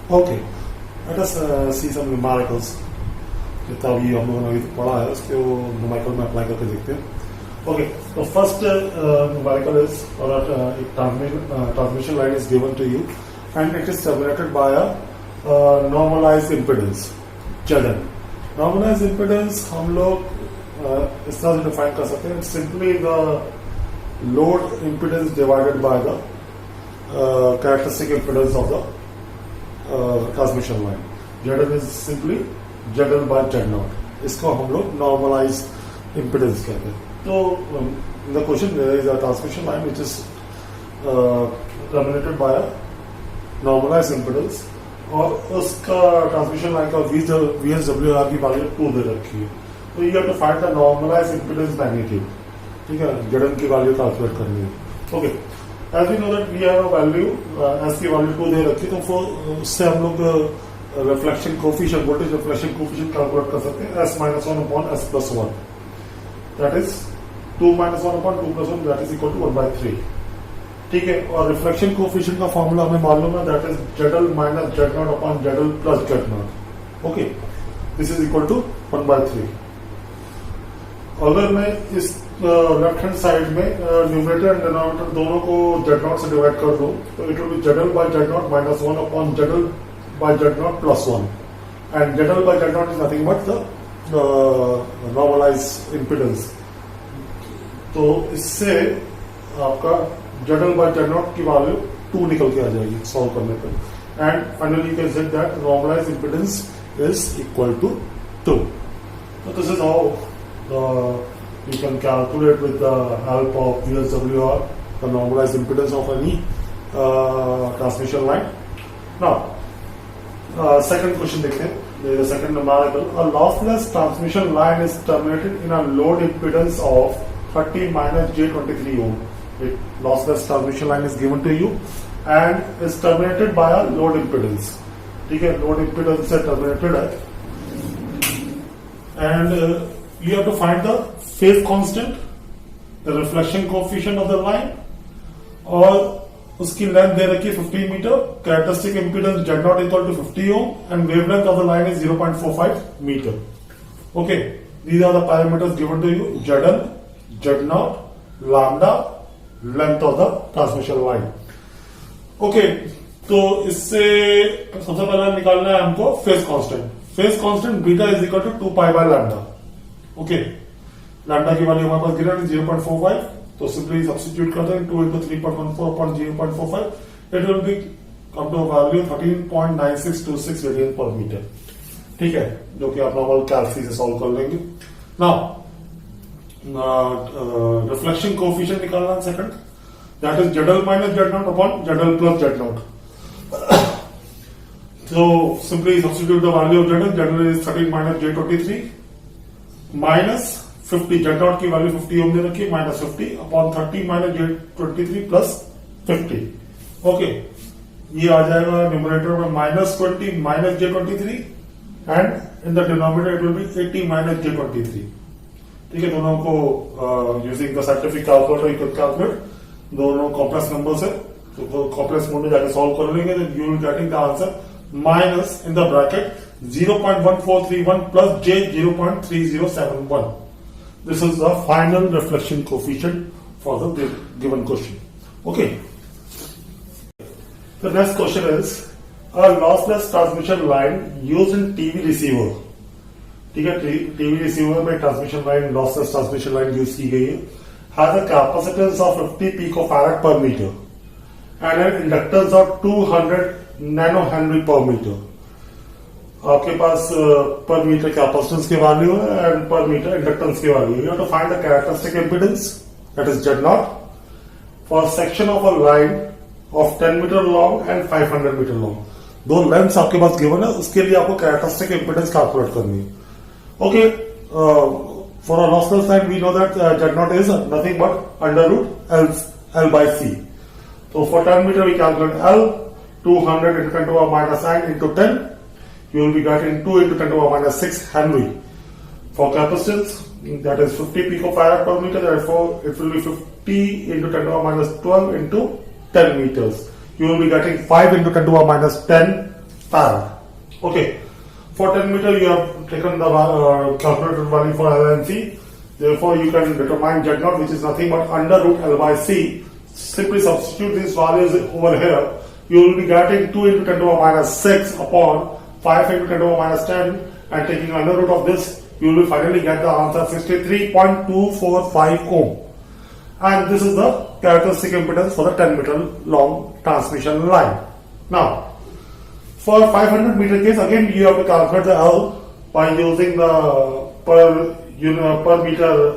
Okay, let us see some numericals. जितना भी हम लोगों ने अभी तक पढ़ा है उसको न्यूमेरिकल में अप्लाई करके देखते हैं. Okay, the first numerical is that a transmission line is given to you and it is terminated by a normalized impedance ZN. Normalized impedance हम लोग इस तरह से डिफाइन कर सकते हैं. It's simply the load impedance divided by the characteristic impedance of the transmission line. ZN is simply ZL by Z0. इसको हम लोग normalized impedance कहते हैं. So in the question there is a transmission line which is terminated by a normalized impedance और उसका transmission line का VSWR की value 2 दे रखी है. तो you have to find the normalized impedance magnitude. ठीक है, ZN की वैल्यू कैलकुलेट करनी है. Okay, as we know that we have a value S की वैल्यू 2 दे रखी है, तो उससे हम लोग reflection coefficient voltage reflection coefficient calculate कर सकते हैं. S-1/S+1 that is 2-1/2+1 that is equal to 1/3. ठीक है, और रिफ्लेक्शन कोफिशिएंट का फॉर्मूला हमें मालूम है, that is ZL minus Z0 upon ZL plus Z0. Okay, this is equal to 1/3. अगर मैं इस लेफ्ट हैंड साइड में न्यूमरेटर एंड डिनोमिनेटर दोनों को Z0 से डिवाइड कर दूं तो it will be ZL by Z0 minus 1 upon ZL by Z0 plus 1 and ZL by Z0 is nothing but the normalized impedance. तो इससे आपका ZL by Z0 की वैल्यू 2 निकल के आ जाएगी सॉल्व करने पर. And finally you can say that normalized impedance is equal to 2. So this is how you can calculate with the help of VSWR the normalized impedance of any transmission line. Now, second question देखते हैं. There is a second numerical. A lossless transmission line is terminated in a load impedance of 30 minus J23 ohm. A lossless transmission line is given to you and is terminated by a load impedance. ठीक है, load impedance से terminated है. And you have to find the phase constant, the reflection coefficient of the line, और उसकी length दे रखी है 15 metre. Characteristic impedance Z0 equal to 50 ohm and wavelength of the line is 0.45 metre. Okay, these are the parameters given to you: ZL, Z0, lambda, length of the transmission line. Okay, तो इससे सबसे पहले निकालना है हमको phase constant. Phase constant beta is equal to 2 pi by lambda. Okay, lambda की value हमारे पास गिवन 0.45, तो सिंपली सब्स्टिट्यूट करते हैं 2 into 3.14 upon 0.45. It will be come to value 13.9626 radian per metre. ठीक है, जो कि आप नॉर्मल कैलसी से सॉल्व कर लेंगे. नाउ रिफ्लेक्शन कोएफिशिएंट निकालना second, that is ZL minus Z0 upon ZL plus Z0. So simply substitute the value of ZL. ZL is 13 minus J23 minus 50. Z0 की वैल्यू 50 ओम दे रखी, minus 50 upon 30 minus J23 plus 50. Okay, ये आ जाएगा numerator में -20 minus J23 and in the denominator it will be 80 minus J23. ठीक है, दोनों को using the scientific calculator you can calculate दोनों कॉम्प्लेक्स नंबर से. तो कॉम्प्लेक्स मोड में जाके सॉल्व कर लेंगे तो you will getting the answer minus in the bracket 0.1431 plus J 0.3071. This is the final reflection coefficient for the given question. Okay. The next question is a lossless transmission line used in TV receiver. ठीक है, TV receiver में transmission line lossless transmission line use की गई है. Has a capacitance of 50 picofarad per metre and an inductance of 200 nano henry per metre. आपके पास per metre capacitance की value है एंड पर मीटर इंडक्टेंस की value. You have to find the characteristic impedance that is Z0 for section of a line of 10 metre long and 500 metre long. दो lengths आपके पास given है, उसके लिए आपको characteristic impedance calculate करनी है. Okay, for a lossless line we know that Z0 is nothing but under root L by C. So for 10 meter we calculate L, 200 into 10 to the power minus 9 into 10. You will be getting 2 into 10 to the power minus 6 Henry. For capacitance, that is 50 picofarad per meter, therefore it will be 50 into 10 to the power minus 12 into 10 meters. You will be getting 5 into 10 to the power minus 10 farad. Okay. For 10 meter, you have taken the calculated value for L and C. Therefore, you can determine Z0, which is nothing but under root L by C. Simply substitute these values over here. You will be getting 2 into 10 to the power minus 6 upon 5 into 10 to the power minus 10, and taking under root of this, you will finally get the answer 63.245 ohm. And this is the characteristic impedance for the 10 meter long transmission line. Now, for 500 meter case, again you have to calculate the L by using the per meter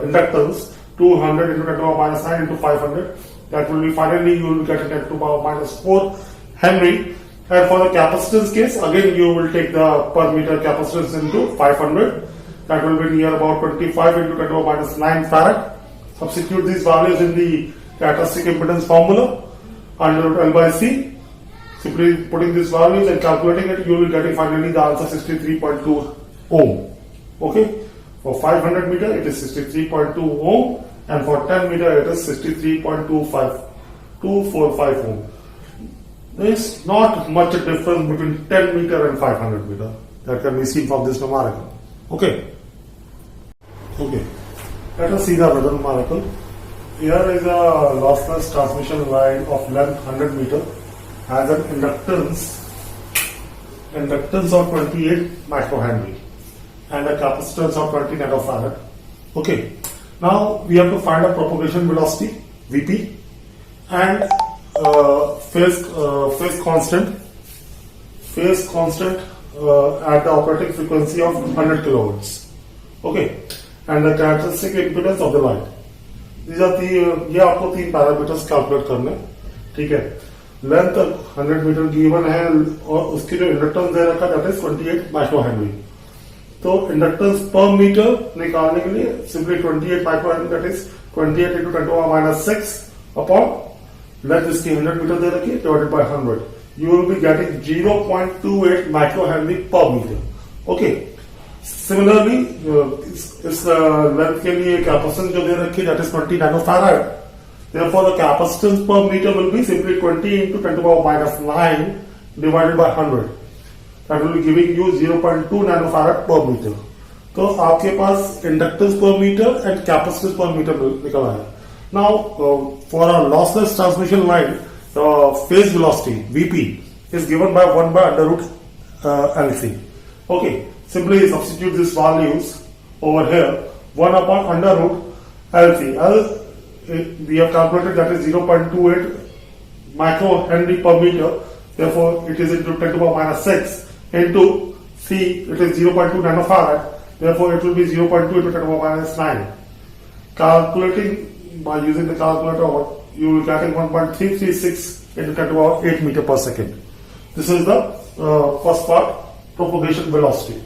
inductance, 200 into 10 to the power minus 9 into 500. That will be finally you will get 10 to the power minus 4 Henry. And for the capacitance case, again you will take the per meter capacitance into 500. That will be near about 25 into 10 to the power minus 9 farad. Substitute these values in the characteristic impedance formula under root L by C. Simply putting these values and calculating it, you will be getting finally the answer 63.2 ohm. Okay. For 500 meter, it is 63.2 ohm, and for 10 meter, it is 63.245 ohm. There is not much difference between 10 meter and 500 meter. That can be seen from this numerical. Okay. Okay. Let us see the other numerical. Here is a lossless transmission line of length 100 meter, has an inductance of 28 microhenry and a capacitance of 20 nanofarad. Okay. Now we have to find a propagation velocity Vp and phase constant at the operating frequency of 100 kilohertz. Okay. And the characteristic impedance of the line. These are the ये आपको 3 parameters calculate करने, ठीक है. Length 100 metre given है और उसकी जो inductance दे रखा है दैट इज 28 माइक्रो हेनरी. तो इंडक्टेंस पर मीटर निकालने के लिए simply 28 micro Henry that is 28 into 10 to the power minus 6 upon length इसकी 100 मीटर दे रखी है divided by 100. You will be getting 0.28 micro Henry per metre. Okay. Similarly, इस length के लिए कैपेसिटेंस जो दे रखी है that is 20 nanofarad. Therefore, the capacitance per meter will be simply 20 into 10 to the power minus 9 divided by 100. That will be giving you 0.2 nanofarad per meter. तो आपके पास inductance per meter and capacitance per meter निकल आया. Now, for a lossless transmission line, the phase velocity Vp is given by 1 by under root LC. Okay. Simply substitute these values over here. 1 upon under root LC. We have calculated that is 0.28 microhenry per meter. Therefore, it is into 10 to the power minus 6 into C. It is 0.2 nanofarad. Therefore, it will be 0.2 into 10 to the power minus 9. Calculating by using the calculator, you will get 1.336 into 10 to the power 8 meter per second. This is the first part, propagation velocity.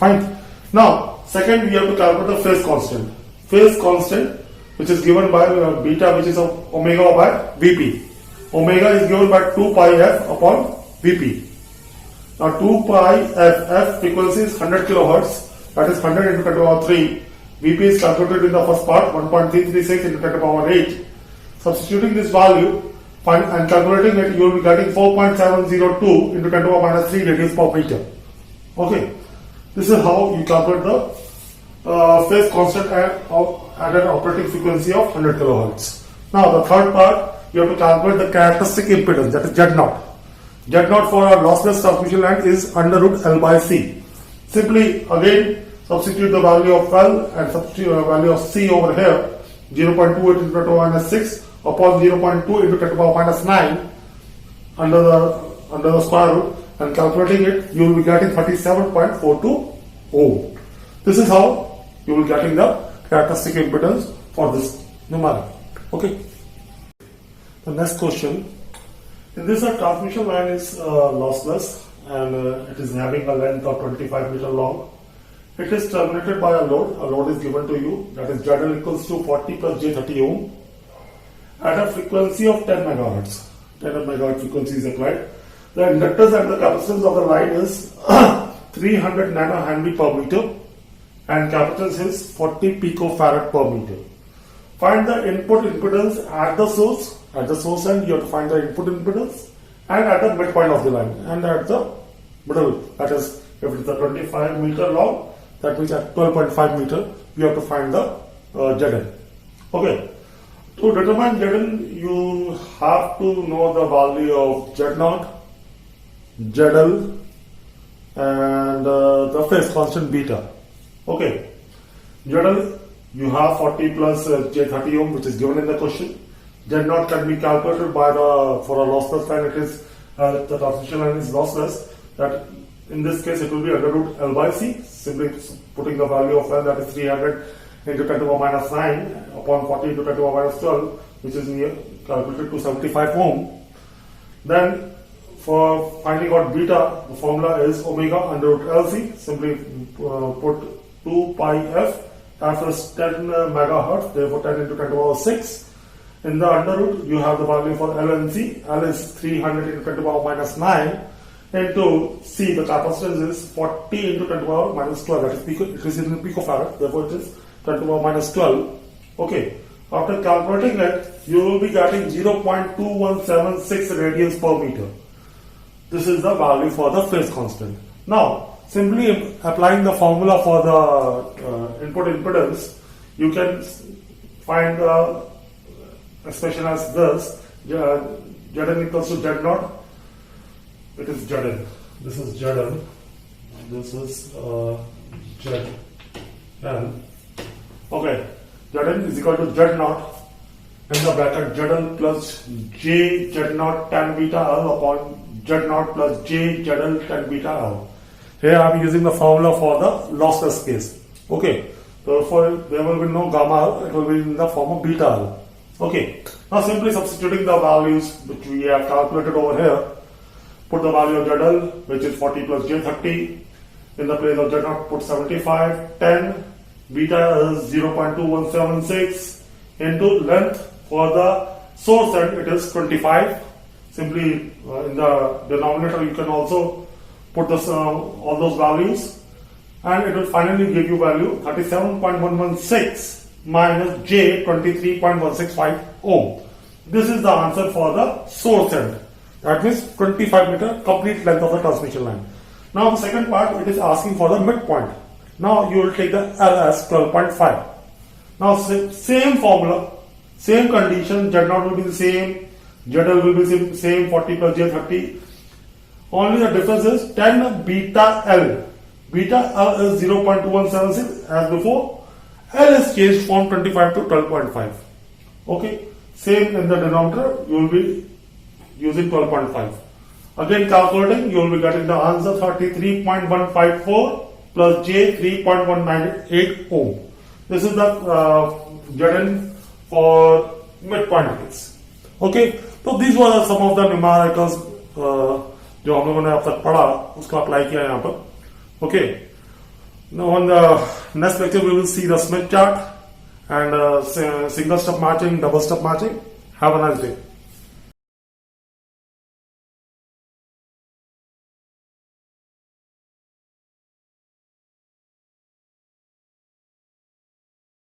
Fine. Now, second, we have to calculate the phase constant. Phase constant, which is given by beta, which is omega by Vp. Omega is given by 2 pi f upon Vp. Now 2 pi f frequency is 100 kilohertz, that is 100 into 10 to the power 3. Vp is calculated in the first part, 1.336 into 10 to the power 8. Substituting this value and calculating it, you will be getting 4.702 into 10 to the power minus 3 radians per meter. Okay. This is how you calculate the phase constant at an operating frequency of 100 kilohertz. Now the third part, you have to calculate the characteristic impedance, that is Z0. Z0 for a lossless transmission line is under root L by C. Simply again substitute the value of L and substitute the value of C over here, 0.28 into 10 to the power minus 6 upon 0.2 into 10 to the power minus 9 under the square root. And calculating it, you will be getting 37.42 ohm. This is how you will be getting the characteristic impedance for this numerical. Okay. The next question. In this, a transmission line is lossless and it is having a length of 25 meter long. It is terminated by a load. A load is given to you, that is ZL equals to 40 plus J30 ohm at a frequency of 10 megahertz. 10 megahertz frequency is applied. The inductance and the capacitance of the line is 300 nanohenry per meter and capacitance is 40 picofarad per meter. Find the input impedance at the source. At the source end, you have to find the input impedance and at the midpoint of the line, and at the middle, that is, if it's a 25 meter long, that means at 12.5 meter, you have to find the Zn. Okay, to determine Zn, you have to know the value of Z0, ZL, and the phase constant beta. Okay, ZL, you have 40 plus J30 ohm, which is given in the question. Z0 can be calculated by for a lossless line, it is the transmission line is lossless, that in this case it will be under root L by C, simply putting the value of L, that is 300 into 10 to the minus 9 upon 40 into 10 to the minus 12, which is near calculated to 75 ohm. Then for finding out beta, the formula is omega under root LC, simply put 2 pi f, f is 10 megahertz, therefore 10 into 10 to the power 6. In the under root, you have the value for L and C. L is 300 into 10 to the power minus 9 into C, the capacitance is 40 into 10 to the power minus 12, that is it is in picofarad, therefore it is 10 to the power minus 12. Okay, after calculating it, you will be getting 0.2176 radians per meter. This is the value for the phase constant. Now, simply applying the formula for the input impedance, you can find the expression as this: Zn equals to Z0. It is Zn. This is Zn. This is Zn. Okay, Zn is equal to Z0 in the bracket ZL plus J Z0 tan beta L upon Z0 plus J ZL tan beta L. Here I am using the formula for the lossless case. Okay, therefore there will be no gamma L, it will be in the form of beta L. Okay, now simply substituting the values which we have calculated over here, put the value of ZL, which is 40 plus J30, in the place of Z0 put 75, 10, beta is 0.2176 into length for the source end, it is 25. Simply in the denominator you can also put this, all those values, and it will finally give you value 37.116 minus J 23.165 ohm. This is the answer for the source end. That means 25 meter complete length of the transmission line. Now the second part, it is asking for the midpoint. Now you will take the L as 12.5. Now same formula, same condition, Z0 will be the same, ZL will be the same, 40 plus J30. Only the difference is 10 beta L. Beta L is 0.2176 as before. L is changed from 25 to 12.5. Okay, same in the denominator, you will be using 12.5. Again calculating, you will be getting the answer 33.154 plus J 3.198 ohm. This is the Zn for midpoint case. Okay, so these were some of the numericals जो हम लोगों ने अब तक पढ़ा, उसको apply किया यहाँ पर. Okay. Now on the next lecture we will see the Smith chart and single step matching, double step matching. Have a nice day.